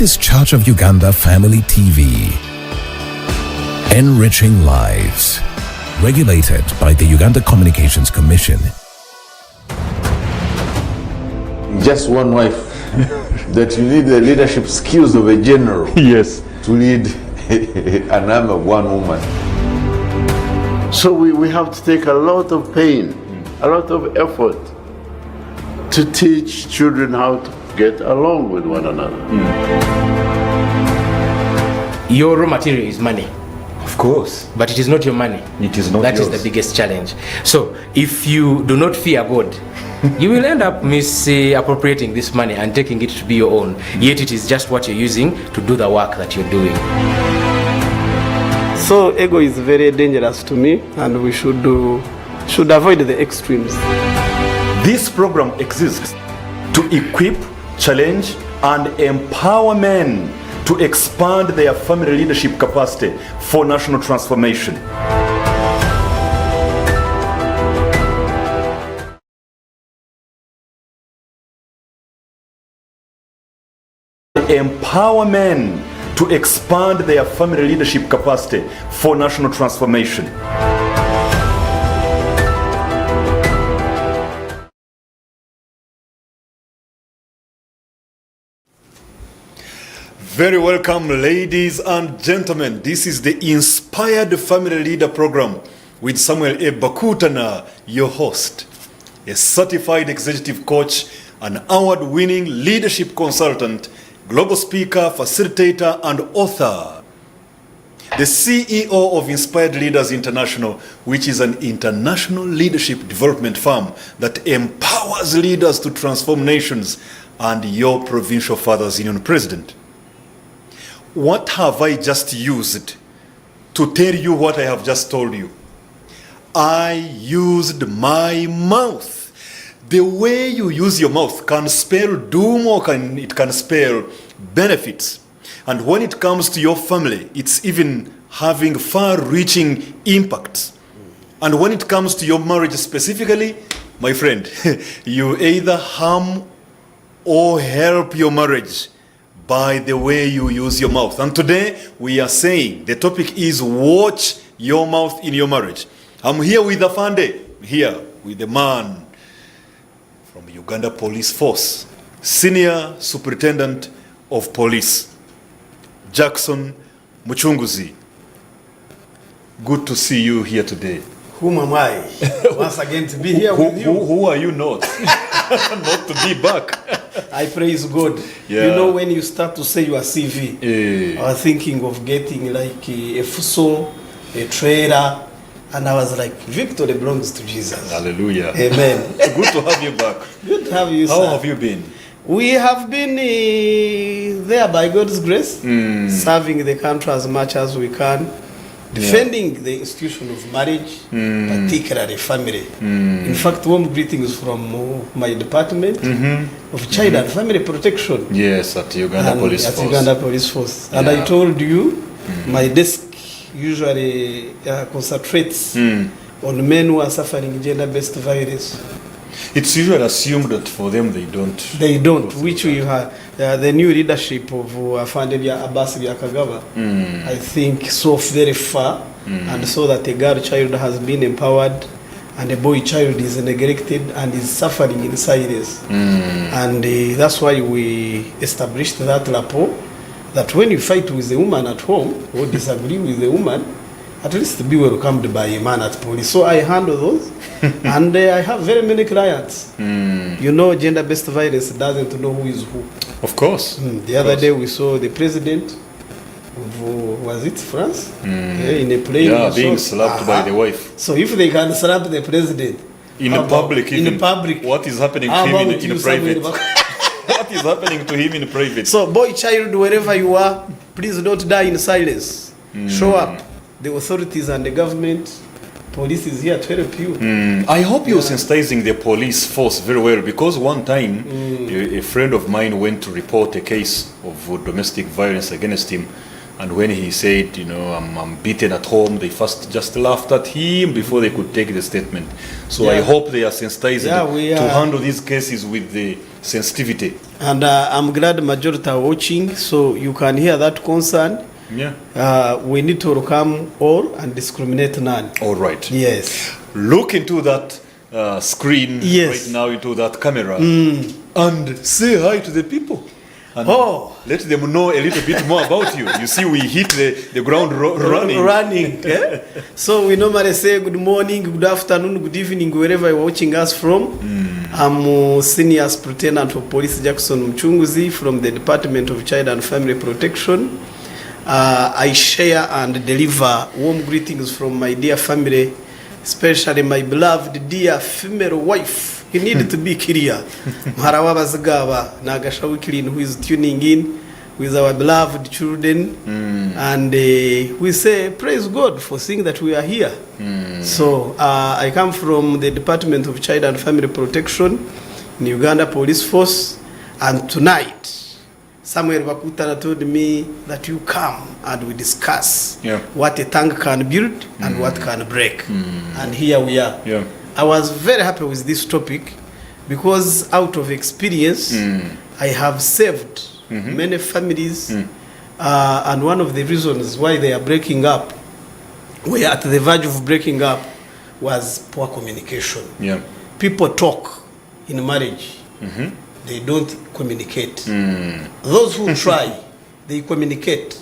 is Church of Uganda Family TV. Enriching lives. Regulated by the Uganda Communications Commission. Just one wife. That you need the leadership skills of a general. Yes. To lead an army of one woman. So we have to take a lot of pain, a lot of effort to teach children how to get along with one another. Your raw material is money. Of course. But it is not your money. It is not That yours. is the biggest challenge. So if you do not fear God, you will end up misappropriating this money and taking it to be your own. Yet it is just what you're using to do the work that you're doing. So ego is very dangerous to me, and we should avoid the extremes. This program exists to equip, challenge, and empower men to expand their family leadership capacity for national transformation. Empower men to expand their family leadership capacity for national transformation. Very welcome, ladies and gentlemen. This is the Inspired Family Leader Program with Samuel A. Bakutana, your host, a certified executive coach, an award-winning leadership consultant, global speaker, facilitator, and author. The CEO of Inspired Leaders International, which is an international leadership development firm that empowers leaders to transform nations, and your provincial father's union president. What have I just used to tell you what I have just told you? I used my mouth. The way you use your mouth can spell doom or it can spell benefits. And when it comes to your family, it's even having far-reaching impacts. And when it comes to your marriage specifically, my friend, you either harm or help your marriage by the way you use your mouth. And today we are saying the topic is watch your mouth in your marriage. I'm here with Afande, here with the man from Uganda Police Force, Senior Superintendent of Police, Jackson Mucunguzi. Good to see you here today. Whom am I? Once again to be here with you. Who are you not? Not to be back. I praise God. Yeah. You know, when you start to say your CV, I was thinking of getting like a fuso, a trailer, and I was like, victory belongs to Jesus. Hallelujah. Amen. Good to have you back. Good to have you, How sir. have you been? We have been there by God's grace, serving the country as much as we can, defending the institution of marriage, particularly family. In fact, warm greetings from my department of Child and Family Protection. Yes, at Uganda Police Force. At Uganda Police Force. And I told you, my desk usually concentrates on men who are suffering gender-based violence. It's usually assumed that for them they don't. They don't, which we have. The new leadership of Afande Abbas Byakagaba, I think, saw very far and saw that a girl child has been empowered and a boy child is neglected and is suffering in silence. And that's why we established that rapport, that when you fight with a woman at home or disagree with a woman, at least be welcomed by a man at police. So I handle those, and I have very many clients. You know, gender-based violence doesn't know who is who. Of course. The other day we saw the president of, was it France? In a plane. Yeah, being slapped by the wife. So if they can slap the president. In public, in public. What is happening to him in private? What is happening to him in private? So boy, child, wherever you are, please don't die in silence. Show up. The authorities and the government, police is here to help you. I hope you're sensitizing the police force very well, because one time a friend of mine went to report a case of domestic violence against him, and when he said, you know, I'm beaten at home, they first just laughed at him before they could take the statement. So I hope they are sensitized to handle these cases with the sensitivity. And I'm glad majority are watching, so you can hear that concern. Yeah. We need to welcome all and discriminate none. All right. Yes. Look into that screen Yes. right now, into that camera, and say hi to the people. And let them know a little bit more about you. You see, we hit the ground running. Eh? So we normally say good morning, good afternoon, good evening, wherever you're watching us from. I'm Senior Superintendent of Police Jackson Mucunguzi from the Department of Child and Family Protection. I share and deliver warm greetings from my dear family, especially my beloved dear female wife. You need to be clear. Maharawa Zagava, Nagashawi Kilin, who is tuning in with our beloved children. And we say, praise God for seeing that we are here. So I come from the Department of Child and Family Protection in Uganda Police Force. And tonight, Samuel Bakutana told me that you come and we discuss what a tank can build and what can break. And here we are. Yeah. I was very happy with this topic because out of experience, I have saved many families. And one of the reasons why they are breaking up, we are at the verge of breaking up, was poor communication. Yeah. People talk in marriage. They don't communicate. Those who try, they communicate,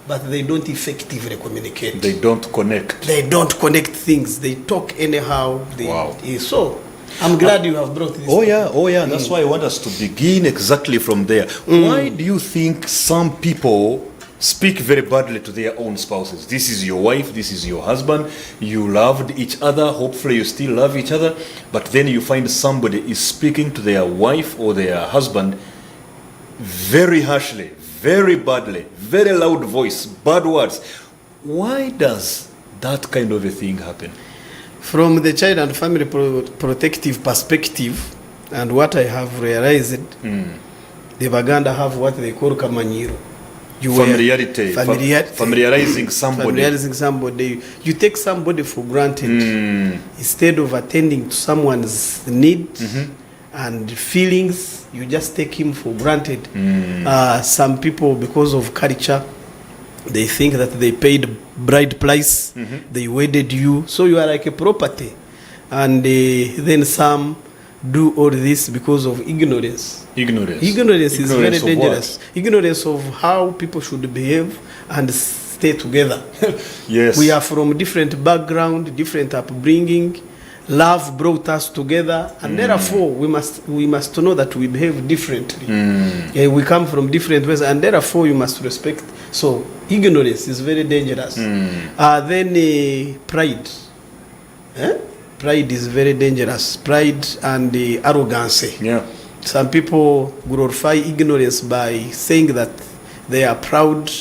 but they don't effectively communicate. They don't connect. They don't connect things. They talk anyhow. Wow. So, I'm glad you have brought this. Oh yeah. That's why I want us to begin exactly from there. Why do you think some people speak very badly to their own spouses? This is your wife, this is your husband, you loved each other, hopefully you still love each other, but then you find somebody is speaking to their wife or their husband very harshly, very badly, very loud voice, bad words. Why does that kind of a thing happen? From the child and family protective perspective, and what I have realized, the Baganda have what they call kamanyiro. Familiarizing somebody. You take somebody for granted instead of attending to someone's need and feelings. You just take him for granted. Some people, because of culture, they think that they paid bride price, they wedded you, so you are like a property. And then some do all this because of ignorance. Ignorance is very dangerous. What? Ignorance of how people should behave and stay together. Yes. We are from different background, different upbringing. Love brought us together, and therefore we must know that we behave differently. We come from different ways, and therefore you must respect. So ignorance is very dangerous. Then pride. Pride is very dangerous. Pride and arrogance. Yeah. Some people glorify ignorance by saying that they are proud,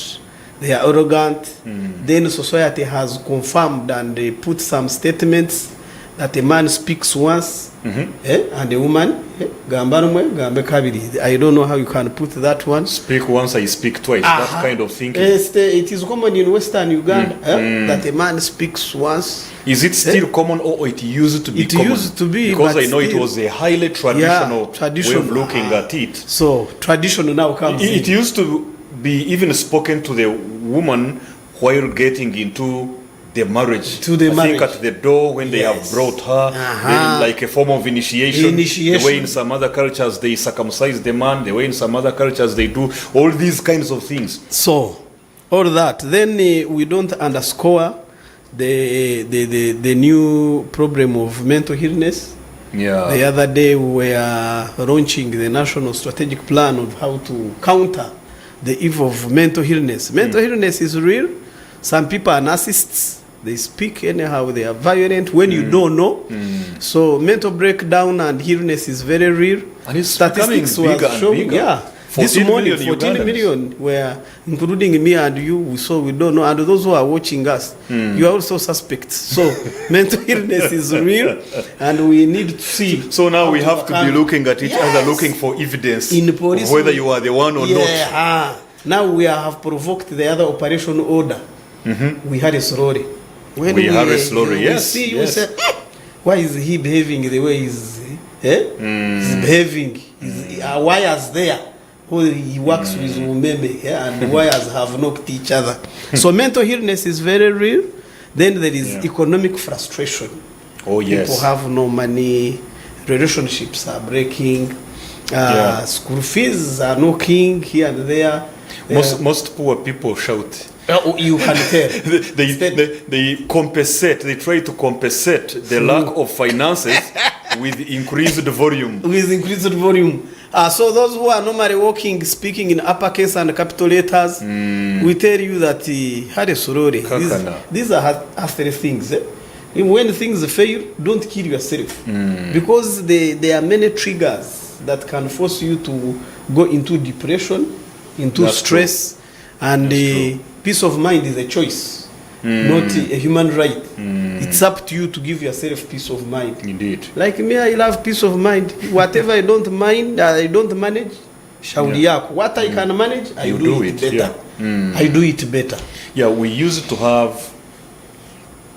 they are arrogant. Then society has confirmed and they put some statements that a man speaks once and a woman gamba rumwe gambe kabiri. I don't know how you can put that one. Speak once, I speak twice. That kind of thinking. It is common in Western Uganda that a man speaks once. Is it still common, or it used to be common? It used to be, because but I know still, it was a highly traditional way of looking at it. So tradition now comes It used to be even spoken to the woman while getting into the marriage. I think at the door when they have brought her, then like a form of initiation. The way in some other cultures they circumcise the man, the way in some other cultures they do all these kinds of things. So, all that. Then we don't underscore the new problem of mental illness. Yeah. The other day we were launching the national strategic plan of how to counter the evil of mental illness. Mental illness is real. Some people are narcissists. They speak anyhow. They are violent when you don't know. So mental breakdown and illness is very real. And it's Statistics becoming bigger was showing, and bigger. This morning, 14 Ugandans. million were, including me and you, so we don't know. And those who are watching us, you are also suspects. So mental illness is real, and we need to see. So now we have to be looking at each other, Yes. looking for evidence In police, of whether you are the one or not. Now we have provoked the other operation order. We had a slowly. When We have a slowly, yes, We see, yes. we say, why is he behaving the way he's behaving? Why is there? or he works with umeme, yeah, and wires have knocked each other. So mental illness is very real. Then there is economic frustration. Oh yes. People have no money, relationships are breaking, school fees are knocking here and there. Most poor people shout. You can tell. They compensate. They try to compensate the lack of finances with increased volume. With increased volume. So those who are normally working, speaking in uppercase and capital letters, we tell you that these are after things. When things fail, don't kill yourself. Because there are many triggers that can force you to go into depression, into stress, and peace of mind is a choice, not a human right. It's up to you to give yourself peace of mind. Indeed. Like me, I love peace of mind. Whatever I don't mind, I don't manage, shauri yako. What I can manage, I do it better. I do it better. Yeah, we used to have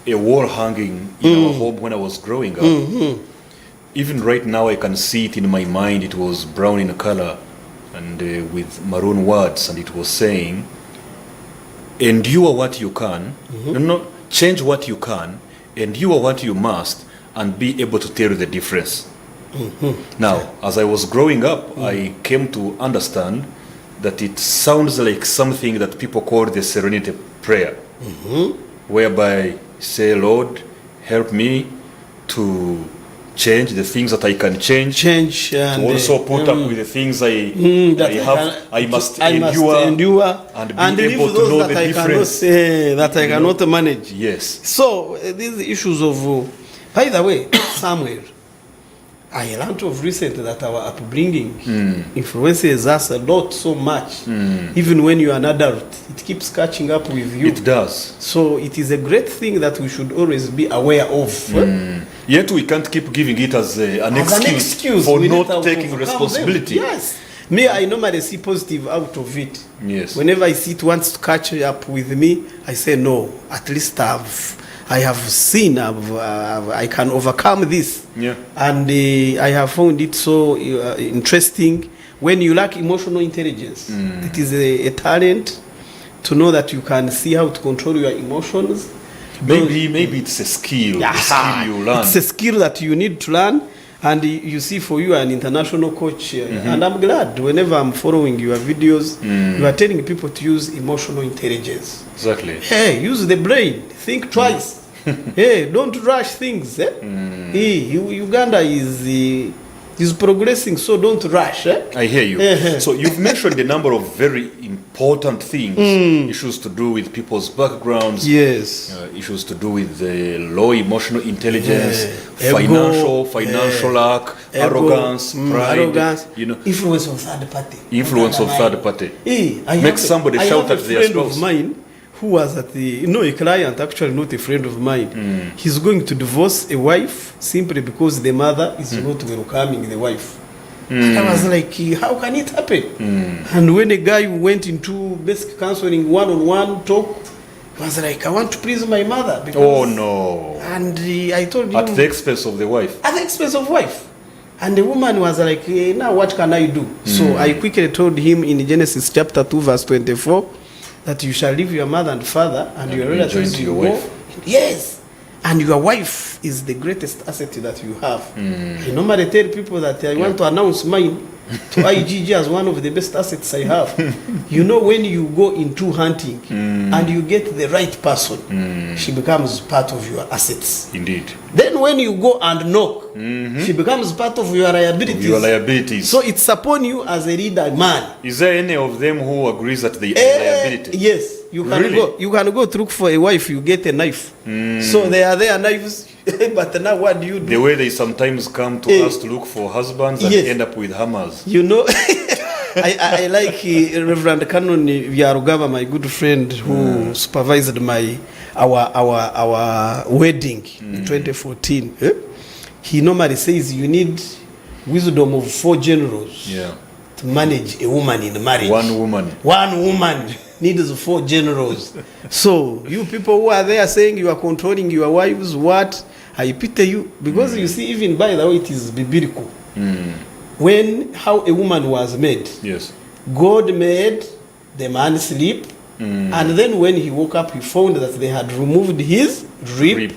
a wall hanging in our home when I was growing up. Even right now, I can see it in my mind. It was brown in color and with maroon words, and it was saying, endure what you can, change what you can, endure what you must, and be able to tell the difference. Now, as I was growing up, I came to understand that it sounds like something that people call the serenity prayer, whereby say, Lord, help me to change the things that I can change, and to also put up with the things I must endure and be able to know the difference that I cannot manage. Yes. So these issues of, by the way, Samuel, I learned of recent that our upbringing influences us a lot, so much. Even when you are an adult, it keeps catching up with you. It does. So it is a great thing that we should always be aware of. Yet we can't keep giving it as an excuse for not taking responsibility. Yes. Me, I normally see positive out of it. Yes. Whenever I see it wants to catch up with me, I say no. At least I have seen, I can overcome this. Yeah. And I have found it so interesting. When you lack emotional intelligence, it is a talent to know that you can see how to control your emotions. Maybe it's a skill, a skill you learn. It's a skill that you need to learn. And you see, for you, an international coach, and I'm glad whenever I'm following your videos, you are telling people to use emotional intelligence. Exactly. Hey, use the brain. Think twice. Hey, don't rush things. Hey, Uganda is progressing, so don't rush. I hear you. So you've mentioned a number of very important things, issues to do with people's backgrounds, yes, issues to do with low emotional intelligence, financial lack, arrogance, pride, influence of third party. Influence of third party. Make somebody shout at their spouse. I have a friend of mine who was at a client, actually not a friend of mine. He's going to divorce a wife simply because the mother is not welcoming the wife. And I was like, how can it happen? And when a guy went into basic counseling, one-on-one talk, I was like, I want to please my mother. Oh no. And I told him, at the expense of the wife. At the expense of wife. And the woman was like, now what can I do? So I quickly told him in Genesis chapter 2 verse 24, that you shall leave your mother and father and your relatives to your wife. Yes. And your wife is the greatest asset that you have. I normally tell people that I want to announce mine to IGG as one of the best assets I have. When you go into hunting and you get the right person, she becomes part of your assets. Indeed. Then when you go and knock, she becomes part of your liabilities. So it's upon you as a leader man. Is there any of them who agrees that they are liability? Yes. You can go to look for a wife, you get a knife. So they are their knives, but now what do you do? The way they sometimes come to us to look for husbands and end up with hammers. I like Reverend Canon Vyarugava, my good friend, who supervised our wedding in 2014. He normally says you need wisdom of 4 generals to manage a woman in marriage. One woman needs 4 generals. So you people who are there saying you are controlling your wives, what? I pity you, because you see, even by the way, it is biblical. How a woman was made. Yes. God made the man sleep, and then when he woke up, he found that they had removed his rib.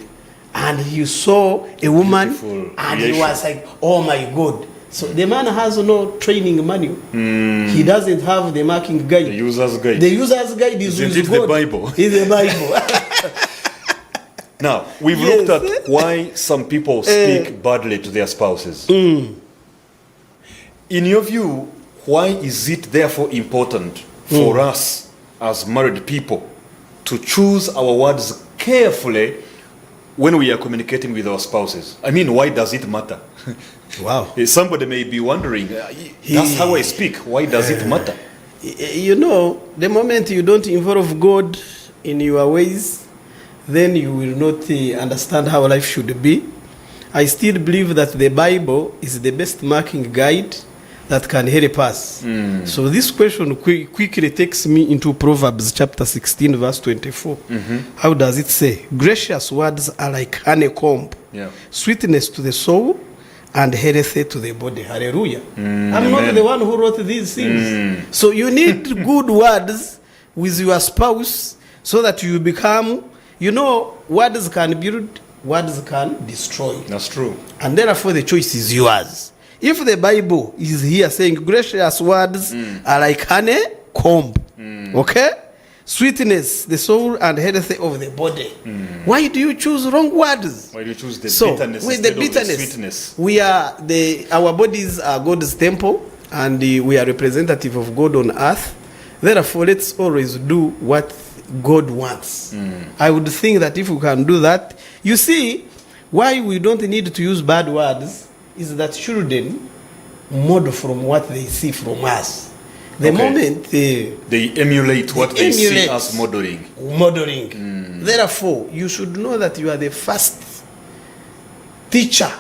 And he saw a woman, Beautiful and creation. he was like, oh my God. So the man has no training manual. He doesn't have the marking guide. The user's guide. The user's guide is Isn't with it the God. Bible? It's the Bible. Now, we've Yes. looked at why some people speak badly to their spouses. In your view, why is it therefore important for us as married people to choose our words carefully when we are communicating with our spouses? I mean, why does it matter? Wow. Somebody may be wondering, that's how I speak. Why does it matter? You know, the moment you don't involve God in your ways, then you will not understand how life should be. I still believe that the Bible is the best marking guide that can help us. So this question quickly takes me into Proverbs chapter 16 verse 24. How does it say? Gracious words are like honeycomb, sweetness to the soul and health to the body. Hallelujah. I'm not the one who wrote these things. So you need good words with your spouse so that you become, you know, words can build, words can destroy. That's true. And therefore the choice is yours. If the Bible is here saying gracious words are like honeycomb, okay? Sweetness, the soul and health of the body. Why do you choose wrong words? Why do you choose the So, bitterness with the instead of bitterness, the sweetness? we are our bodies are God's temple, and we are representative of God on earth. Therefore, let's always do what God wants. I would think that if we can do that, you see, why we don't need to use bad words is that children model from what they see from us. The moment they emulate what they see us modeling. Therefore, you should know that you are the first teacher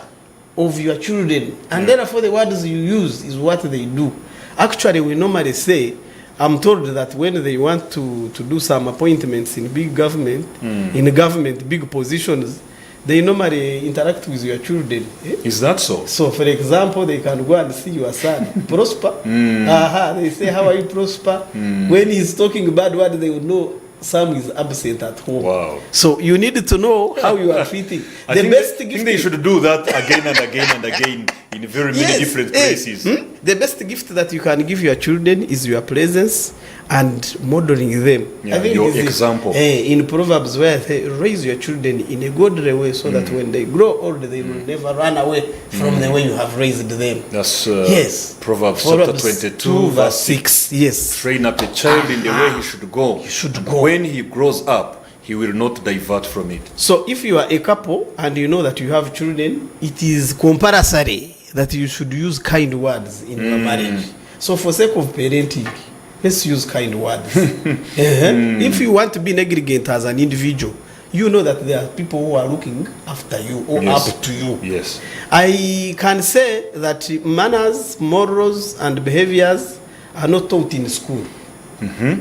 of your children, and therefore the words you use is what they do. Actually, we normally say, I'm told that when they want to do some appointments in big government, big positions, they normally interact with your children. Is that so? So, for example, they can go and see your son, Prosper. They say, how are you, Prosper? When he's talking bad word, they will know Sam is absent at home. Wow. So you need to know how you are fitting. I think they should do that again and again and again in very many different places. The best gift that you can give your children is your presence and modeling them. Yeah, your example. In Proverbs, where they raise your children in a godly way so that when they grow old, they will never run away from the way you have raised them. That's Proverbs chapter 22, verse 6. Yes. Train up a child in the way he should go. When he grows up, he will not divert from it. So if you are a couple and you know that you have children, it is compulsory that you should use kind words in your marriage. So for sake of parenting, let's use kind words. If you want to be negligent as an individual, you know that there are people who are looking after you or up to you. Yes. I can say that manners, morals, and behaviors are not taught in school.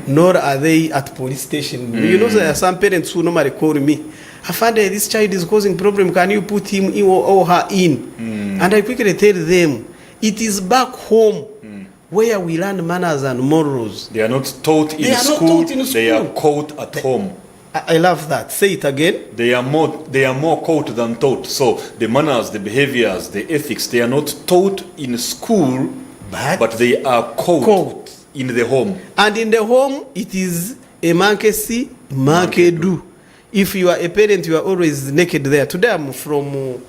Nor are they at police station. You know, there are some parents who normally call me, Afande, this child is causing problem, can you put him in or her in? And I quickly tell them, it is back home where we learn manners and morals. They are not taught in school, they are caught at home. I love that. Say it again. They are more caught than taught. So the manners, the behaviors, the ethics, they are not taught in school, but they are caught in the home. And in the home, it is a monkey see, monkey do. If you are a parent, you are always naked there. Today I'm from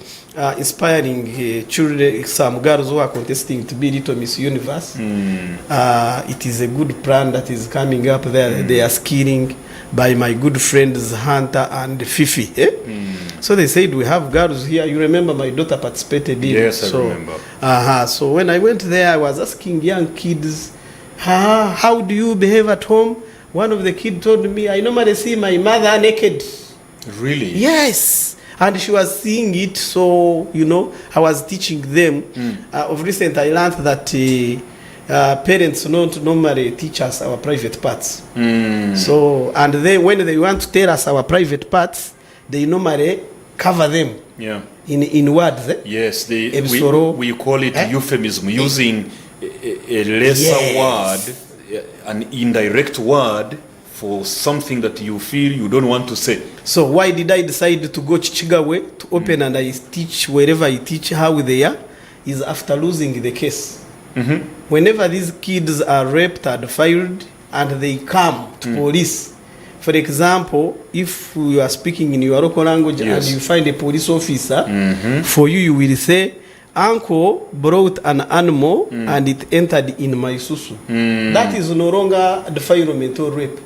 inspiring children, some girls who are contesting to be Little Miss Universe. It is a good plan that is coming up there. They are skiing by my good friends Hunter and Fifi. So they said, we have girls here. You remember my daughter participated in. Yes, I remember. So when I went there, I was asking young kids, how do you behave at home? One of the kids told me, I normally see my mother naked. Really? Yes. And she was seeing it, so, you know, I was teaching them. Of recent, I learned that parents don't normally teach us our private parts. So, and then when they want to tell us our private parts, they normally cover them in words. Yes, we call it euphemism, using a lesser word an indirect word for something that you feel you don't want to say. So why did I decide to go Chichigawe to open and I teach wherever I teach how they are? Is after losing the case. Whenever these kids are raped and fired and they come to police, for example, if you are speaking in your local language and you find a police officer, for you will say, uncle brought an animal and it entered in my susu. That is no longer defilement or rape.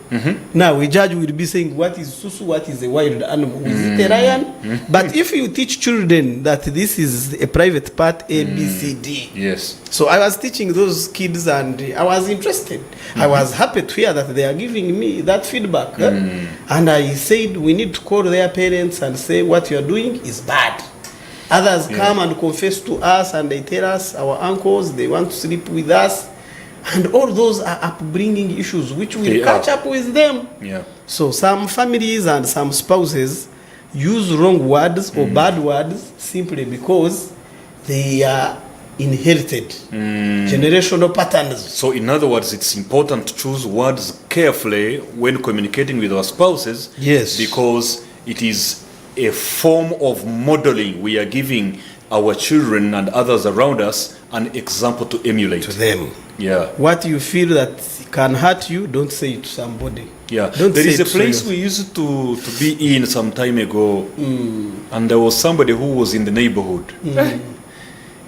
Now a judge will be saying, what is susu, what is a wild animal? Is it a lion? But if you teach children that this is a private part, A, B, C, D. Yes. So I was teaching those kids and I was interested. I was happy to hear that they are giving me that feedback. And I said, we need to call their parents and say what you are doing is bad. Others come and confess to us and they tell us, our uncles, they want to sleep with us. And all those are upbringing issues which will catch up with them. Yeah. So some families and some spouses use wrong words or bad words simply because they are inherited generational patterns. So in other words, it's important to choose words carefully when communicating with our spouses. Yes. Because it is a form of modeling. We are giving our children and others around us an example to emulate. To them. Yeah. What you feel that can hurt you, don't say it to somebody. Yeah. Don't There say is a it to place you. we used to be in some time ago, and there was somebody who was in the neighborhood.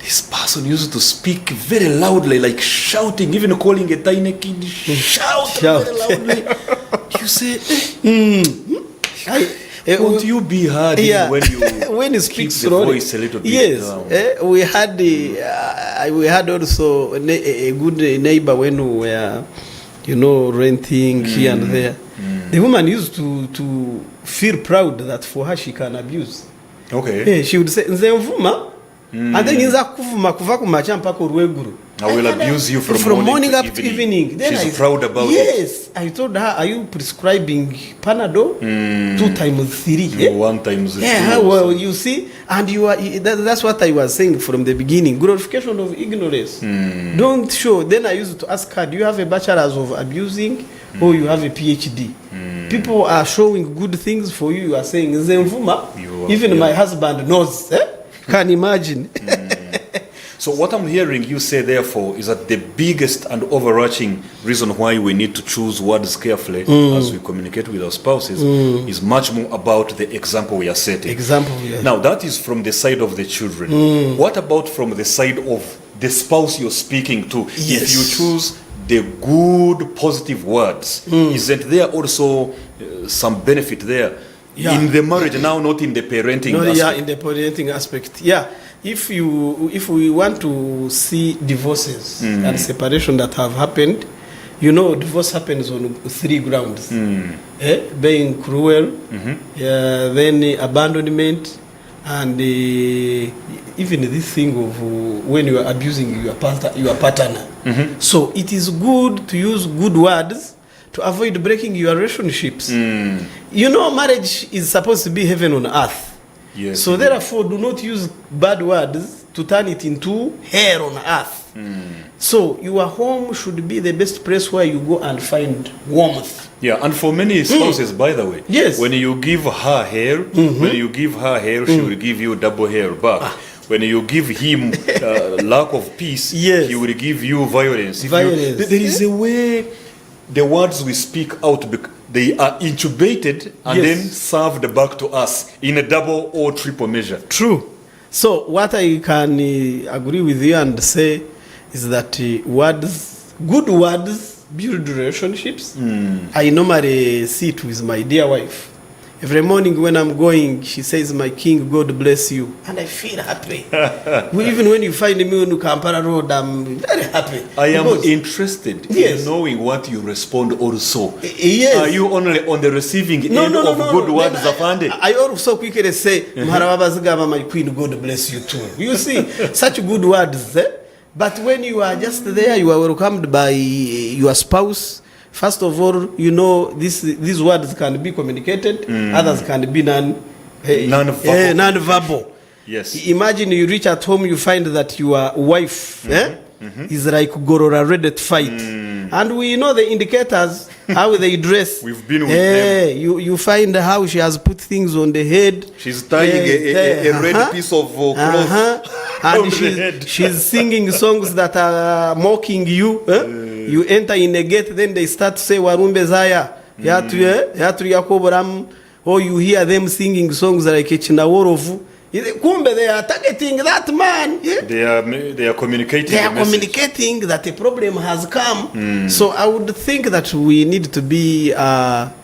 This person used to speak very loudly, like shouting, even calling a tiny kid, shout very loudly. You say, won't you be hard when you when you speak keep the slowly? voice a little bit down? We had also a good neighbor when we were, renting here and there. The woman used to feel proud that for her she can abuse. Okay. She would say, "Nze mvuma," and then inza kuvuma kuva kumacha mpaka urweguru. I will abuse you from morning up to evening. Then She's proud about it. Yes, I told her, "Are you prescribing Panadol 2 times 3? 1 times 3. Yeah, well, you see, and that's what I was saying from the beginning. Glorification of ignorance. Don't show. Then I used to ask her, do you have a bachelor's of abusing or you have a PhD? People are showing good things for you. You are saying, Zemvuma. Even my husband knows. Can imagine. So what I'm hearing you say, therefore, is that the biggest and overarching reason why we need to choose words carefully as we communicate with our spouses is much more about the example we are setting. Now, that is from the side of the children. What about from the side of the spouse you're speaking to? Yes. If you choose the good, positive words, isn't there also some benefit there? Yeah. In the marriage now, not in the parenting aspect. Yeah, in the parenting aspect. Yeah. If we want to see divorces and separation that have happened, divorce happens on 3 grounds. Being cruel, then abandonment, and even this thing of when you are abusing your partner. So it is good to use good words to avoid breaking your relationships. Marriage is supposed to be heaven on earth. Yes, so therefore, do not use bad words to turn it into hell on earth. So your home should be the best place where you go and find warmth. Yeah, and for many spouses, by the way, yes, when you give her hair, she will give you double hair back. When you give him lack of peace, yes, he will give you violence. There is a way the words we speak out, they are intubated and then served back to us in a double or triple measure. True. So what I can agree with you and say is that good words build relationships. I normally sit with my dear wife. Every morning when I'm going, she says, "My king, God bless you." And I feel happy. Even when you find me on Kampala Road, I'm very happy. I am interested in knowing what you respond also. Yes. Are you only on the receiving end of good words, Afande? I also quickly say, "Maharabazigama, my queen, God bless you too." You see, such good words. But when you are just there, you are welcomed by your spouse. First of all, these words can be communicated. Others can be non-verbal. Yes. Imagine you reach at home, you find that your wife is like Gorora ready to fight. And we know the indicators, how they dress. We've been with them. You find how she has put things on the head. She's tying a red piece of cloth on the head. She's singing songs that are mocking you. You enter in a gate, then they start to say, Warumbe Zaya, Yatu Yakoboram, or you hear them singing songs like Echinaworovu. Kumbe, they are targeting that man. They are communicating. They are communicating that a problem has come. So I would think that we need to be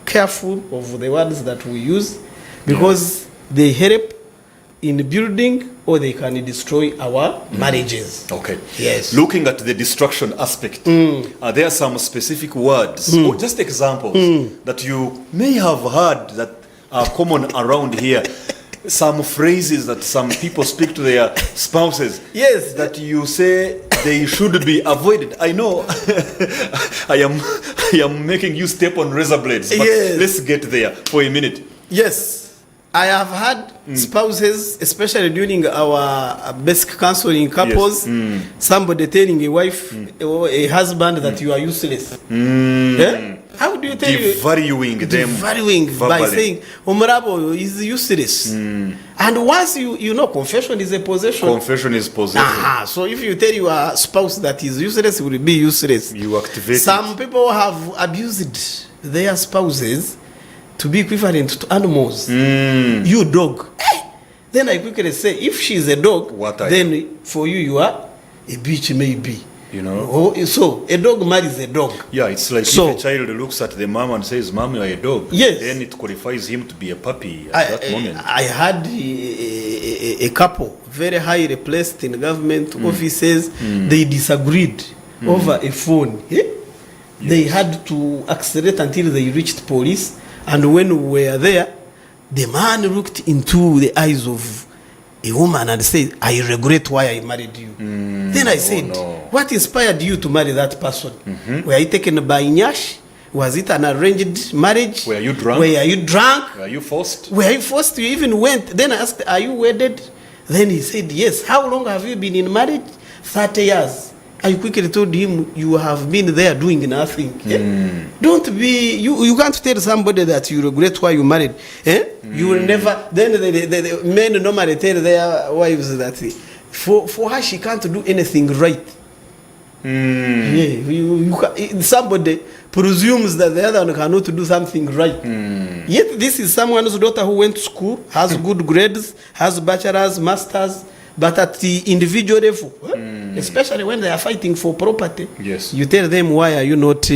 careful of the words that we use, because they help in building or they can destroy our marriages. Okay. Yes. Looking at the destruction aspect, are there some specific words or just examples that you may have heard that are common around here? Some phrases that some people speak to their spouses. Yes. That you say they should be avoided. I know I am making you step on razor blades, but let's get there for a minute. Yes. I have had spouses, especially during our basic counseling couples, somebody telling a wife or a husband that you are useless. Yeah? How do you tell Devaluing them. Devaluing by saying, Omrabo is useless. And once you know, confession is a possession. Confession is possession. So if you tell your spouse that is useless, it will be useless. You activate Some people have abused their spouses to be equivalent to animals. You dog. Then I quickly say, if she's a dog, then for you are a bitch maybe. You know. So a dog marries a dog. Yeah, it's like if a child looks at the mom and says, "Mom, you are a dog." Yes. Then it qualifies him to be a puppy at that moment. I had a couple very highly placed in government offices. They disagreed over a phone. They had to accelerate until they reached police. And when we were there, the man looked into the eyes of a woman and said, I regret why I married you. Then I said, what inspired you to marry that person? Were you taken by Nyash? Was it an arranged marriage? Were you drunk? Were you drunk? Were you forced? Were you forced? You even went. Then I asked, are you wedded? Then he said, yes. How long have you been in marriage? 30 years. I quickly told him, you have been there doing nothing. Don't be, you can't tell somebody that you regret why you married. You will never, then the men normally tell their wives that for her, she can't do anything right. Somebody presumes that the other one cannot do something right. Yet this is someone's daughter who went to school, has good grades, has bachelor's, master's, but at the individual level, especially when they are fighting for property, you tell them, why are you not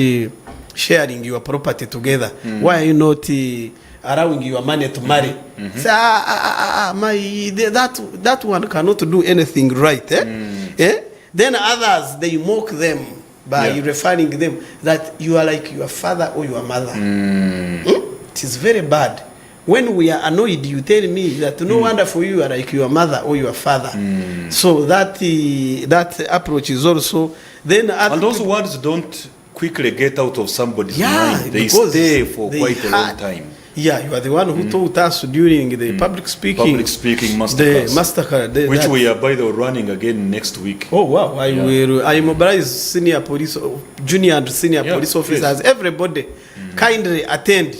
sharing your property together? Why are you not allowing your money to marry? Say, that one cannot do anything right. Then others, they mock them by referring them that you are like your father or your mother. It is very bad. When we are annoyed, you tell me that no wonder for you are like your mother or your father. So that approach is also then. And those words don't quickly get out of somebody's mind. They stay for quite a long time. Yeah, you are the one who taught us during the public speaking masterclass. Which we are, by the way, running again next week. Oh wow! I mobilize senior police, junior and senior police officers. Everybody kindly attend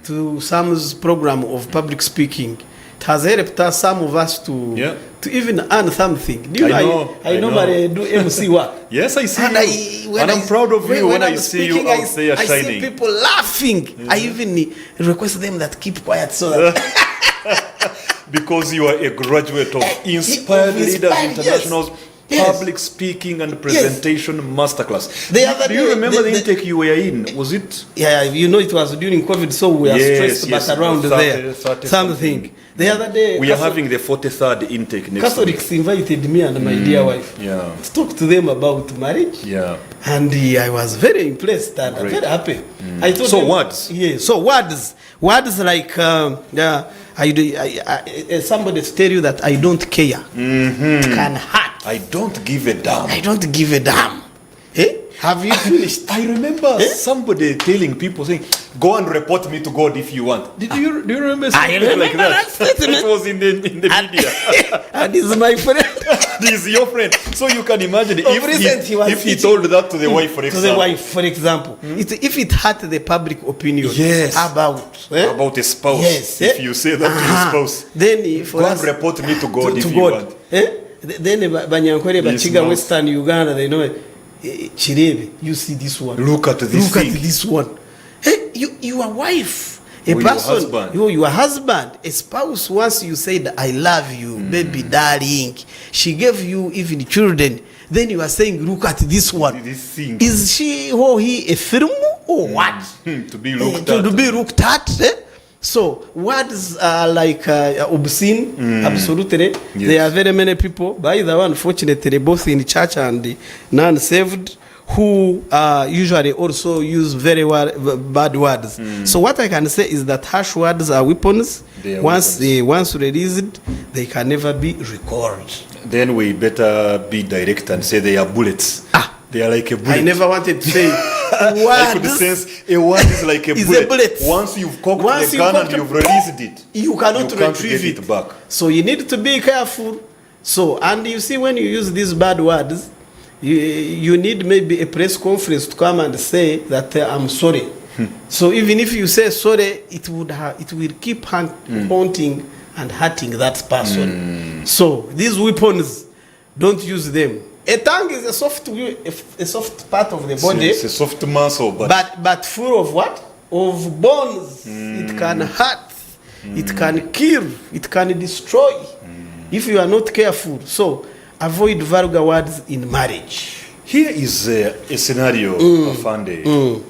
to Sam's program of public speaking. It has helped us, some of us to even earn something. Do you know, I normally do MC work. Yes, I see and I'm proud of you when I see you out there shining. I see people laughing. I even request them that keep quiet so that because you are a graduate of Inspired Leaders International's public speaking and presentation masterclass. Do you remember the intake you were in? Was it? Yeah, you know, it was during COVID, so we are stressed, but around 30 something. The other day, we are having the 43rd intake next Catholics week. Invited me and my dear wife to talk to them about marriage. And I was very impressed and very happy. I told them, words. So words like somebody tell you that I don't care. Can hurt. I don't give a damn. I don't give a damn. Have you finished? I remember somebody telling people, saying, go and report me to God if you want. Do you remember something like that? It was in the media. And he's my friend. He's your friend. So you can imagine if he told that to the wife, for example. To the wife, for example. If it hurt the public opinion about a spouse. Yes. If you say that to your spouse, then go and report me to God if you want. Then Banyankore, Bachiga, Western Uganda, they know Chirebe, you see this one. Look at this one. Hey, your wife. A or person, your husband, a spouse, once you said, I love you, baby, darling, she gave you even children, then you are saying, look at this one. This thing. Is she or he a film or what? To be looked at. To be looked at. So, words are like obscene, absolutely. Yes. There are very many people, by the way, unfortunately, both in church and non-saved, who usually also use very bad words. So what I can say is that harsh words are weapons. Once released, they can never be recalled. Then we better be direct and say they are bullets. They are like a bullet. I never wanted to say I could sense a word is like a bullet. Once you've cocked the gun and you've released it, you cannot retrieve it back. So you need to be careful. So, and you see, when you use these bad words, you need maybe a press conference to come and say that I'm sorry. So even if you say sorry, it will keep haunting and hurting that person. So these weapons, don't use them. A tongue is a soft part of the body. It's a soft muscle, but full of what? Of bones. It can hurt. It can kill. It can destroy. If you are not careful. So avoid vulgar words in marriage. Here is a scenario, Afande,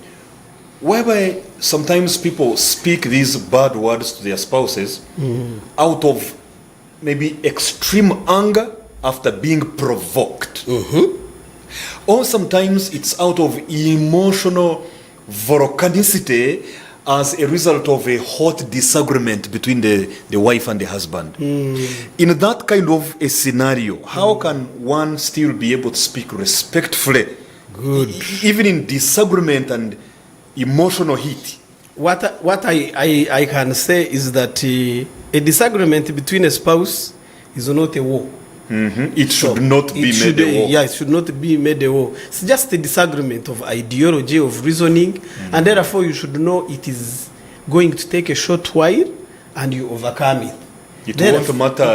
whereby sometimes people speak these bad words to their spouses out of maybe extreme anger after being provoked. Or sometimes it's out of emotional volcanicity as a result of a hot disagreement between the wife and the husband. In that kind of a scenario, how can one still be able to speak respectfully? Good. Even in disagreement and emotional heat? What I can say is that a disagreement between a spouse is not a war. It should not be made a war. Yeah, it should not be made a war. It's just a disagreement of ideology, of reasoning, and therefore you should know it is going to take a short while and you overcome it. It won't matter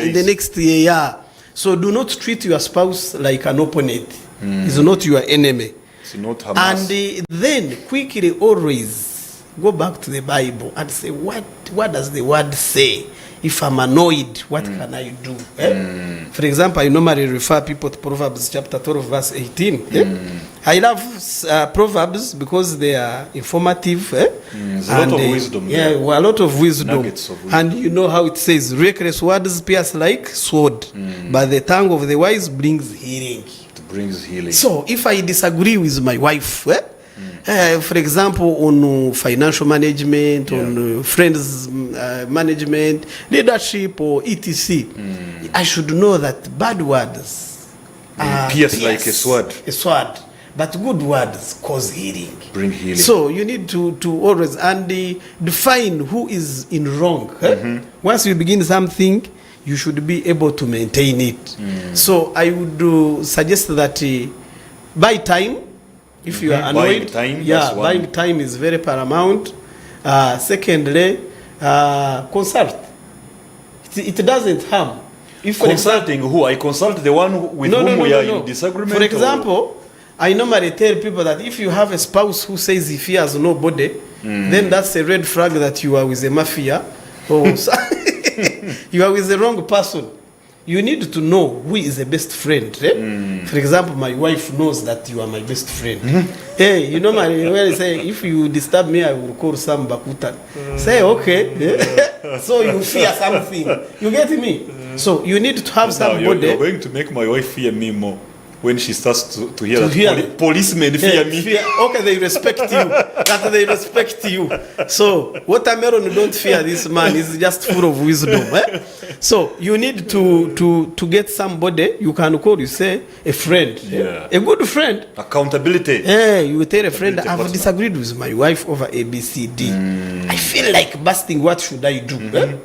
in the next year. So do not treat your spouse like an opponent. It's not your enemy. It's not Hamas. And then quickly always go back to the Bible and say, what does the word say? If I'm annoyed, what can I do? For example, I normally refer people to Proverbs chapter 12, verse 18. I love Proverbs because they are informative. There's a lot of wisdom. Yeah, a lot of wisdom. Nuggets of wisdom. And you know how it says, reckless words pierce like sword, but the tongue of the wise brings healing. It brings healing. So if I disagree with my wife, for example, on financial management, on friends management, leadership, or etc., I should know that bad words pierce like a sword. A sword. But good words cause healing. Bring healing. So you need to always define who is in wrong. Once you begin something, you should be able to maintain it. So I would suggest that buy time. If you are annoyed, buying time is very paramount. Secondly, consult. It doesn't harm. If Consulting who? I consult the one with whom we are in disagreement? For example, I normally tell people that if you have a spouse who says he fears nobody, then that's a red flag that you are with a mafia. Or you are with the wrong person. You need to know who is the best friend. For example, my wife knows that you are my best friend. Hey, you know, when I say, if you disturb me, I will call some Bakutana. Say, okay. So you fear something. You get me? So you need to have somebody. You're going to make my wife fear me more. When she starts to hear that policemen fear me. Okay, they respect you. That they respect you. So, watermelon don't fear this man. He's just full of wisdom. So, you need to get somebody you can call, you say, a friend. A good friend. Accountability. You tell a friend, I've disagreed with my wife over ABCD. I feel like busting. What should I do?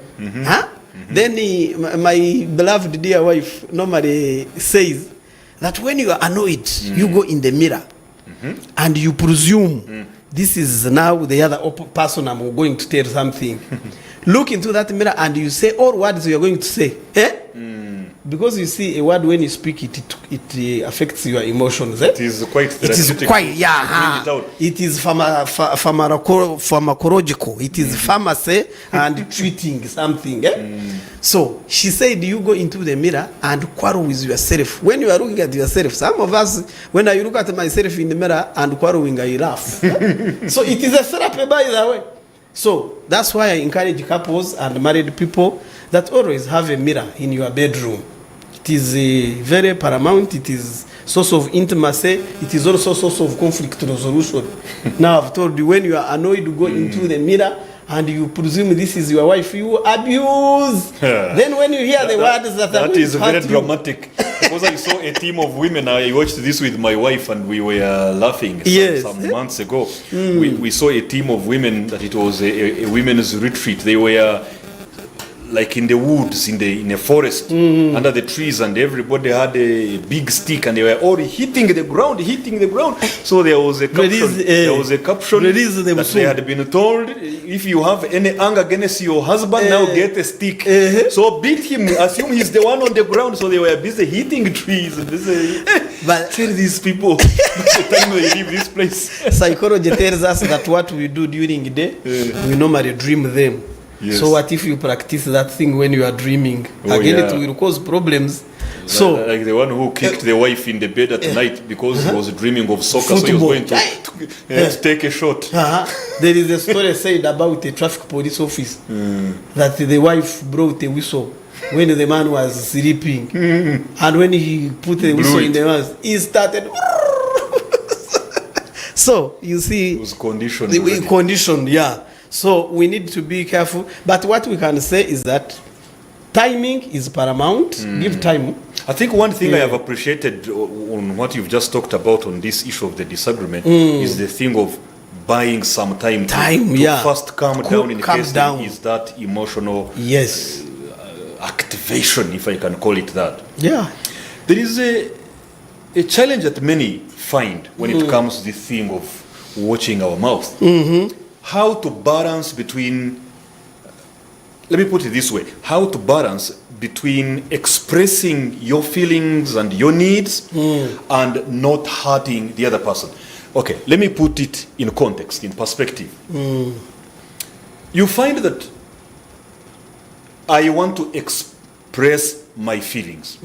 Then my beloved dear wife normally says that when you are annoyed, you go in the mirror and you presume this is now the other person I'm going to tell something. Look into that mirror and you say all words you are going to say. Because you see, a word when you speak it affects your emotions. It is quite therapeutic. It is quite, it is pharmacological. It is pharmacy and treating something. So she said, you go into the mirror and quarrel with yourself. When you are looking at yourself, some of us, when I look at myself in the mirror and quarreling, I laugh. So it is a therapy, by the way. So that's why I encourage couples and married people that always have a mirror in your bedroom. It is very paramount. It is source of intimacy. It is also source of conflict resolution. Now I've told you, when you are annoyed, you go into the mirror and you presume this is your wife, you abuse. Then when you hear the words that is very dramatic. Because I saw a team of women, I watched this with my wife and we were laughing some months ago. We saw a team of women that it was a women's retreat. They were like in the woods, in a forest, under the trees, and everybody had a big stick and they were all hitting the ground. So there was a caption, that they had been told, if you have any anger against your husband, now get a stick. So beat him, assume he's the one on the ground. So they were busy hitting trees. But tell these people, by the time they leave this place. Psychology tells us that what we do during the day, we normally dream them. Yes. So what if you practice that thing when you are dreaming? It will cause problems. So like the one who kicked the wife in the bed at night because he was dreaming of soccer, so he was going to take a shot. There is a story said about a traffic police office that the wife brought a whistle when the man was sleeping, and when he put the whistle in the mouth, he started. So you see, it was conditioned. So we need to be careful. But what we can say is that timing is paramount. Give time. I think one thing I have appreciated on what you've just talked about on this issue of the disagreement is the thing of buying some time to first calm down in case there is that emotional activation, if I can call it that. Yeah. There is a challenge that many find when it comes to the thing of watching our mouth. How to balance between, let me put it this way, how to balance between expressing your feelings and your needs and not hurting the other person. Okay, let me put it in context, in perspective. You find that I want to express my feelings.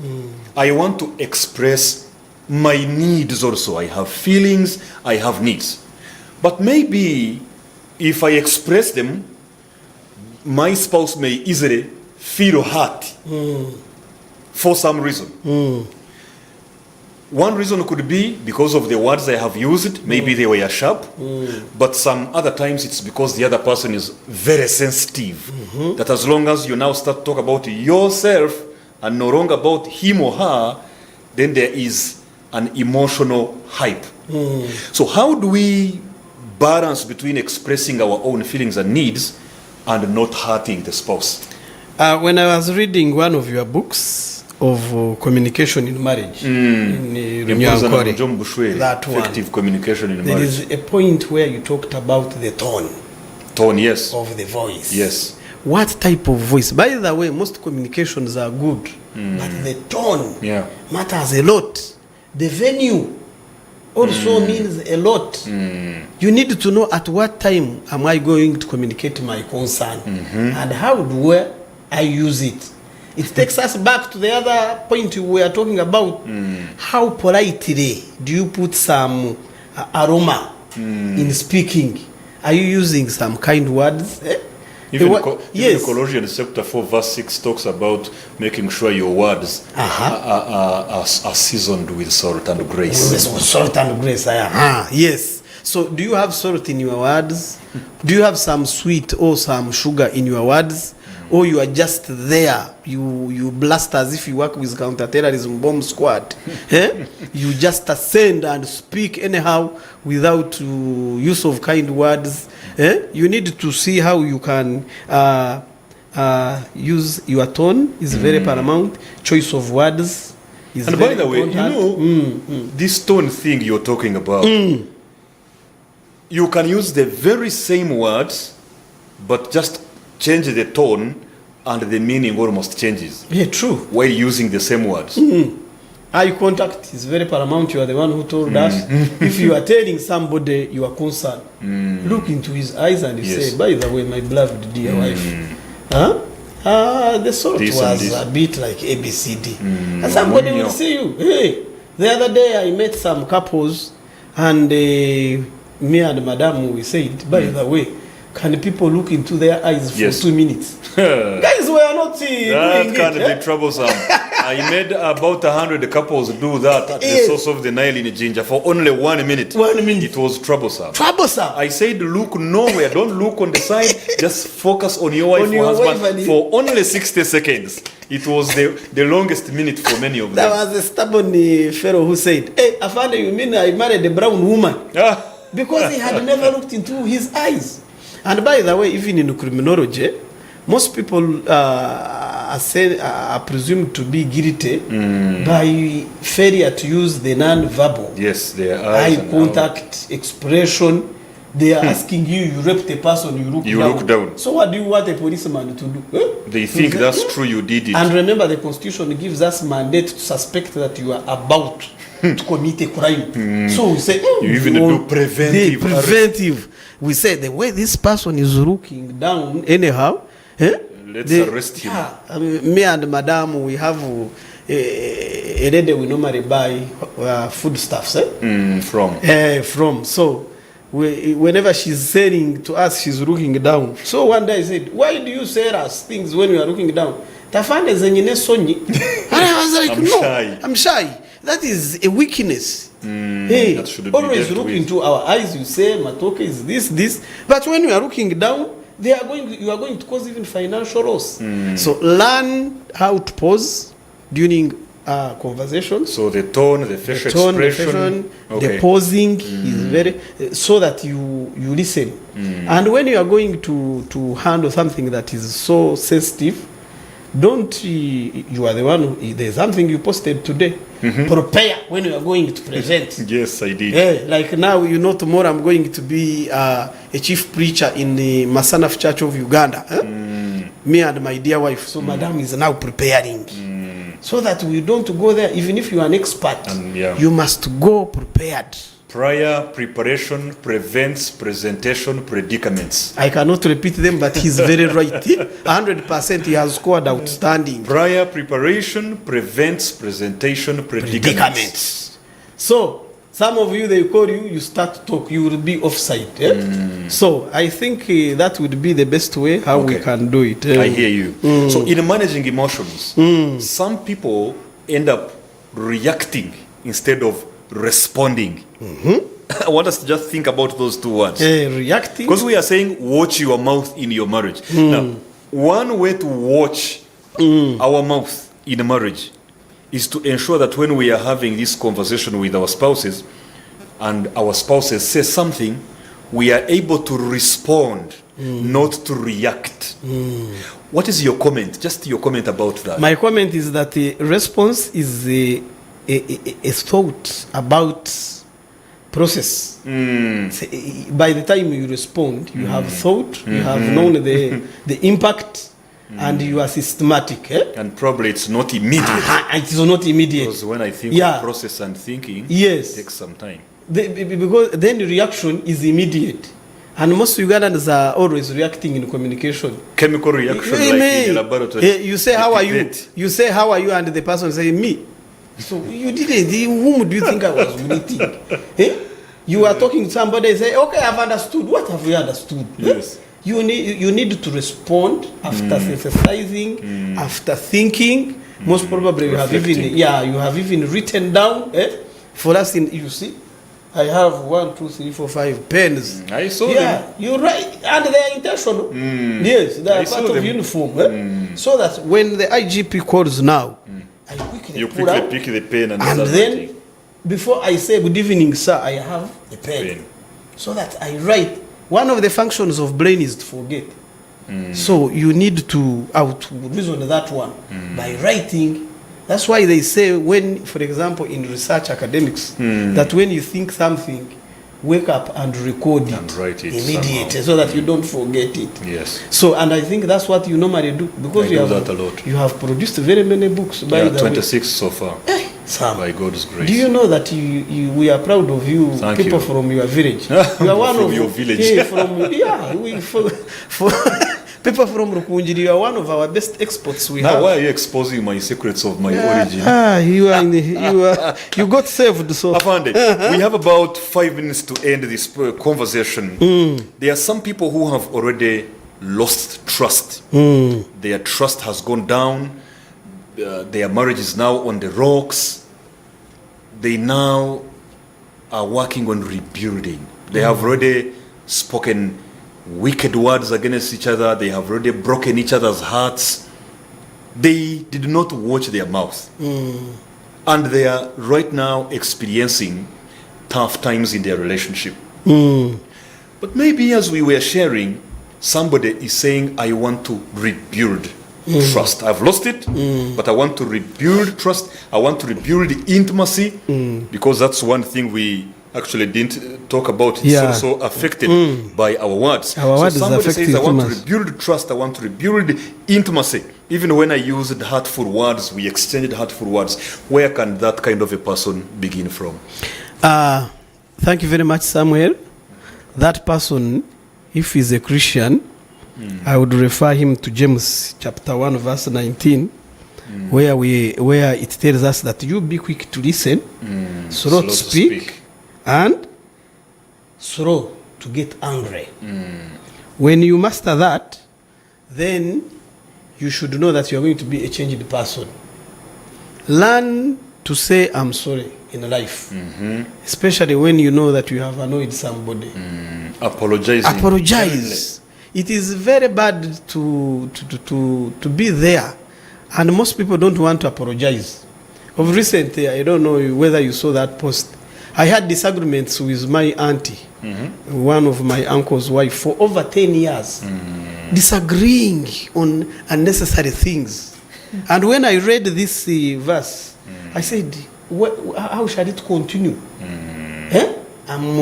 I want to express my needs also. I have feelings, I have needs. But maybe if I express them, my spouse may easily feel hurt for some reason. One reason could be because of the words I have used. Maybe they were sharp. But some other times it's because the other person is very sensitive. That as long as you now start to talk about yourself and no longer about him or her, then there is an emotional hype. So how do we balance between expressing our own feelings and needs and not hurting the spouse? When I was reading one of your books of communication in marriage, that one, effective communication in there marriage. is a point where you talked about the tone yes, of the voice. Yes. What type of voice? By the way, most communications are good, but the tone matters a lot. The venue also means a lot. You need to know at what time am I going to communicate my concern and how do I use it. It takes us back to the other point we were talking about. How politely do you put some aroma in speaking? Are you using some kind words? Even Colossians chapter 4 verse 6 talks about making sure your words are seasoned with salt and grace. Salt and grace. Yes. So do you have salt in your words? Do you have some sweet or some sugar in your words? Or you are just there, you blast as if you work with counter-terrorism bomb squad. You just send and speak anyhow without use of kind words. You need to see how you can use your tone is very paramount. Choice of words is And very by the way, important. you know, this tone thing you're talking about, you can use the very same words, but just change the tone and the meaning almost changes Yeah, true. while using the same words. Eye contact is very paramount. You are the one who told us. If you are telling somebody you are concerned, look into his eyes and you Yes. say, by the way, my beloved dear wife, the salt This and was this. a bit like ABCD. And somebody will say you, hey, the other day I met some couples and me and madam, we said, by the way, can people look into their eyes for Yes. 2 minutes? Guys, we are not doing That can it. be troublesome. I made about 100 couples do that at the Yes. source of the Nile in Jinja for only 1 minute. 1 minute. It was troublesome. Troublesome. I said, look nowhere. Don't look on the side. Just focus on your wife On or your husband wife and for only 60 seconds. It was the longest minute for many of There them. was a stubborn fellow who said, hey, Afande, you mean I married a brown woman? Because he had never looked into his eyes. And by the way, even in criminology, most people are presumed to be guilty by failure to use the non-verbal. Yes, their eyes. Eye and contact, expression. They are asking you, you rape the person, you look down. So what do you want a policeman to do? They think that's true, you did it. And remember, the Constitution gives us mandate to suspect that you are about to commit a crime. So we say, You even do preventive preventive. We say the way this person is looking down, anyhow. Let's arrest him. Me and Madam, we have a lady we normally buy foodstuffs. From. So whenever she's selling to us, she's looking down. So one day I said, why do you sell us things when you are looking down? Tafande zenyine sonyi. And I was like, I'm no, shy. I'm shy. That is a weakness. That should be Always dealt look with. into our eyes. You say Matoke is this. But when you are looking down, you are going to cause even financial loss. So learn how to pause during conversations. So the tone, the facial expression, the pausing is very so that you listen. And when you are going to handle something that is so sensitive, don't you are the one who, there's something you posted today. Prepare when you are going to present. Yes, I did. Yeah, like now, tomorrow I'm going to be a chief preacher in the Masanaf Church of Uganda. Me and my dear wife. So Madam is now preparing. So that we don't go there, even if you are an expert, you must go prepared. Prior preparation prevents presentation predicaments. I cannot repeat them, but he's very right. 100% he has scored outstanding. Prior preparation prevents presentation predicaments. So, some of you, they call you, you start to talk, you will be offside. So, I think that would be the best way how we can do it. I hear you. So, in managing emotions, some people end up reacting instead of responding. I want us to just think about those two words. Reacting. Because we are saying watch your mouth in your marriage. Now, one way to watch our mouth in a marriage is to ensure that when we are having this conversation with our spouses and our spouses say something, we are able to respond, not to react. What is your comment? Just your comment about that. My comment is that the response is a thought about process. By the time you respond, you have thought, you have known the impact, and you are systematic. And probably it's not immediate. It is not immediate. Because when I think of process and thinking, it takes some time. Because then the reaction is immediate. And most Ugandans are always reacting in communication. Chemical reaction like in the laboratory. You say, how are you? You say, how are you? And the person say, me. So you didn't. Whom do you think I was meeting? You are talking to somebody and say, okay, I've understood. What have you understood? Yes. You need to respond after synthesizing, after thinking. Most probably you have even written down. For us, you see, I have 1, 2, 3, 4, 5 pens. I saw them. You're right, and they are intentional. Yes, they are part of uniform. So that when the IGP calls now, I quickly pick the pen and then before I say good evening, sir, I have a pen. So that I write. One of the functions of brain is to forget. So you need to out-reason that one by writing. That's why they say when, for example, in research academics, that when you think something, wake up and record And write it immediately so that you don't forget it. Yes. So, and I think that's what you normally do because I you do have that a lot. You have produced very many books by Yeah, the 26 so far. way. Sam, By God's grace. do you know that we are proud of you, Thank people you. from your village? You are one From of your village. Yeah, for people from Mucunguzi, you are one of our best exports we Now, have. why are you exposing my secrets of my origin? You got saved. So Afande, we have about 5 minutes to end this conversation. There are some people who have already lost trust. Their trust has gone down. Their marriage is now on the rocks. They now are working on rebuilding. They have already spoken wicked words against each other. They have already broken each other's hearts. They did not watch their mouth. And they are right now experiencing tough times in their relationship. But maybe as we were sharing, somebody is saying, I want to rebuild trust. I've lost it, but I want to rebuild trust. I want to rebuild intimacy, because that's one thing we actually didn't talk about. It's Yeah. also affected by our words. Our words somebody affect says, I want to intimacy. rebuild trust. I want to rebuild intimacy. Even when I used hurtful words, we exchanged hurtful words. Where can that kind of a person begin from? Thank you very much, Samuel. That person, if he's a Christian, I would refer him to James chapter 1, verse 19, where it tells us that you be quick to listen, slow to speak, and slow to get angry. When you master that, then you should know that you are going to be a changed person. Learn to say I'm sorry in life, especially when you know that you have annoyed somebody. Apologizing. Apologize. It is very bad to be there, and most people don't want to apologize. Of recent, I don't know whether you saw that post. I had disagreements with my auntie, one of my uncle's wife, for over 10 years, disagreeing on unnecessary things. And when I read this verse, I said, how shall it continue? I'm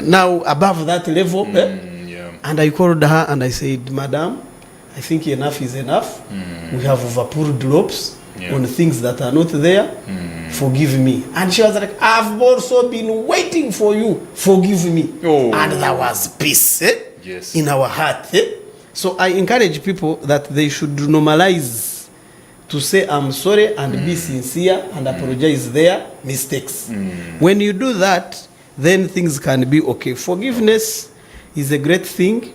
now above that level. And I called her and I said, Madam, I think enough is enough. We have overpulled ropes on things that are not there. Forgive me. And she was like, I've also been waiting for you. Forgive me. And there was peace in our heart. So I encourage people that they should normalize to say I'm sorry and be sincere and apologize their mistakes. When you do that, then things can be okay. Forgiveness is a great thing,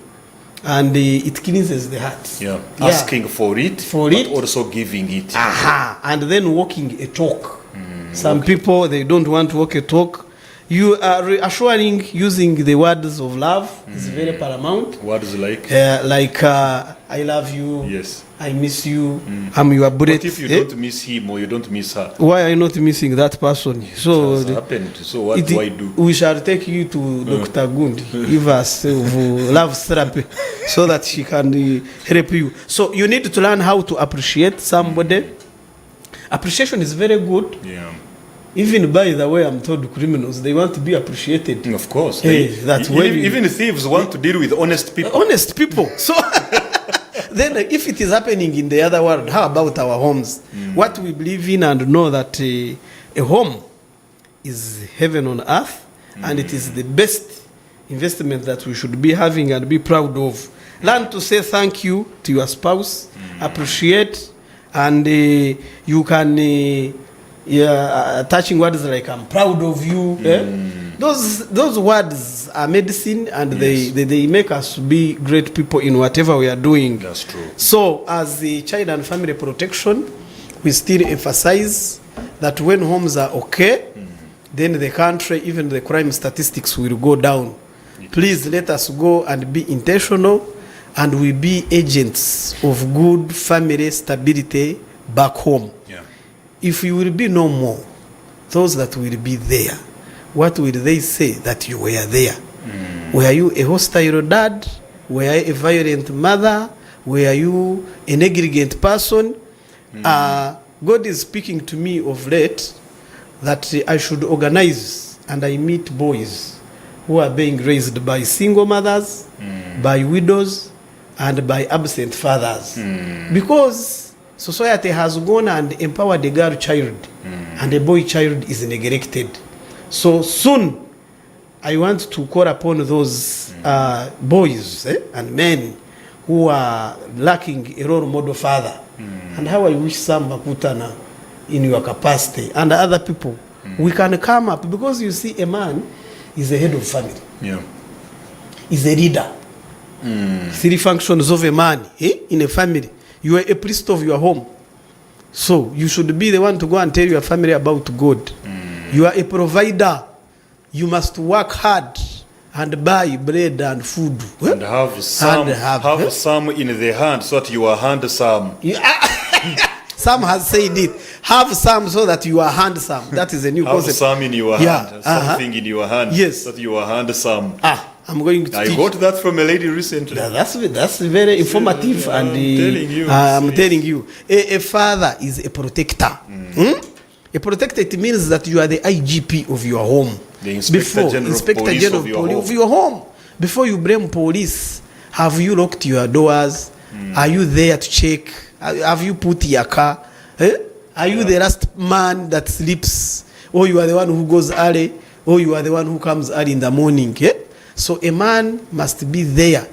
and it cleanses the heart. Asking for it, but also giving it. And then walking a talk. Some people, they don't want to walk a talk. You are reassuring using the words of love is very paramount. Words like? I love you. Yes. I miss you. I'm your breath. What if you don't miss him or you don't miss her? Why are you not missing that person? So It has happened. So what do I do? We shall take you to Dr. Gund, give us love therapy, so that she can help you. So you need to learn how to appreciate somebody. Appreciation is very good. Even, by the way, I'm told criminals, they want to be appreciated. Of course. Even thieves want to deal with honest people. Honest people. So then if it is happening in the other world, how about our homes? What we believe in and know that a home is heaven on earth, and it is the best investment that we should be having and be proud of. Learn to say thank you to your spouse, appreciate, and you can... touching words like I'm proud of you. Those words are medicine, and they make us be great people in whatever we are doing. That's true. So as the child and family protection, we still emphasize that when homes are okay, then the country, even the crime statistics will go down. Please let us go and be intentional, and we be agents of good family stability back home. If you will be no more, those that will be there, what will they say that you were there? Were you a hostile dad Were you a violent mother? Were you a negligent person? God is speaking to me of late that I should organize and I meet boys who are being raised by single mothers, by widows, and by absent fathers. Because society has gone and empowered a girl child, and a boy child is neglected. So soon, I want to call upon those boys and men who are lacking a role model father. And how I wish some Bakutana in your capacity and other people, we can come up, because you see, a man is the head of family. Yeah. Is a leader. 3 functions of a man in a family. You are a priest of your home. So you should be the one to go and tell your family about God. You are a provider. You must work hard and buy bread and food. And have some, have some in the hand so that you are handsome. Some has said it. Have some so that you are handsome. That is a new Have concept. some in your hand. Something in your hand. Yes. So that you are handsome. I'm going to I teach. got that from a lady recently. That's very informative. And I'm telling you, a father is a protector. A protector, it means that you are the IGP of your home. The Inspector General of your home. Before you blame police, have you locked your doors? Are you there to check? Have you put your car? Are you the last man that sleeps? Or you are the one who goes early? Or you are the one who comes early in the morning? So a man must be there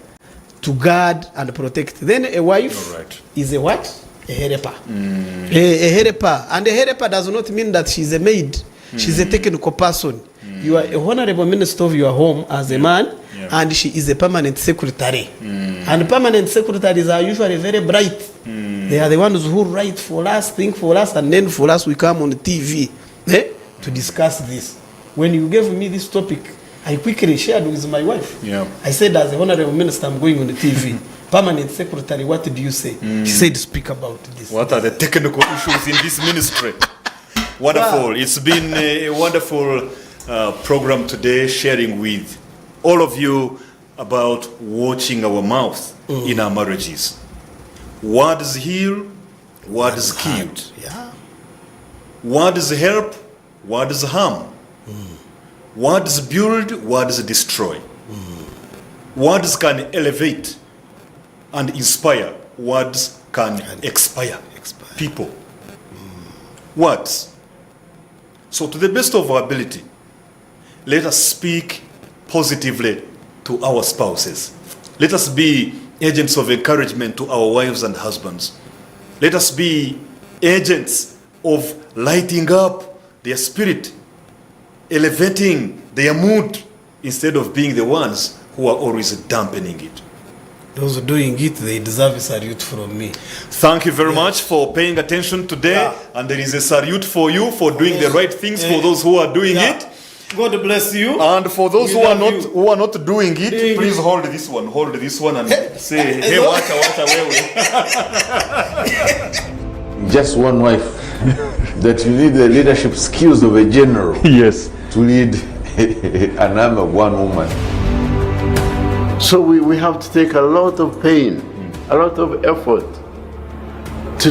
to guard and protect. Then a wife is a what? A helper. A helper. And a helper does not mean that she's a maid. She's a technical person. You are a honorable minister of your home as a man, and she is a permanent secretary. And permanent secretaries are usually very bright. They are the ones who write for us, think for us, and then for us we come on TV to discuss this. When you gave me this topic, I quickly shared with my wife. I said, as a honorable minister, I'm going on the TV. Permanent secretary, what did you say? She said, speak about this. What are the technical issues in this ministry? Wonderful. Wow. It's been a wonderful program today, sharing with all of you about watching our mouth in our marriages. Words heal, words kill. Words help, words harm. Words build, words destroy. Words can elevate and inspire. Words can expire people. Words. So to the best of our ability, let us speak positively to our spouses. Let us be agents of encouragement to our wives and husbands. Let us be agents of lighting up their spirit, elevating their mood, instead of being the ones who are always dampening it. Those doing it, they deserve a salute from me. Thank you very much for paying attention today. And there is a salute for you for doing the right things for those who are doing it. God bless you. And for those who are not doing it, please hold this one. Hold this one and say, hey, watch away. Just one wife. That you need the leadership skills of a general. Yes. To lead an army of one woman. So we have to take a lot of pain, a lot of effort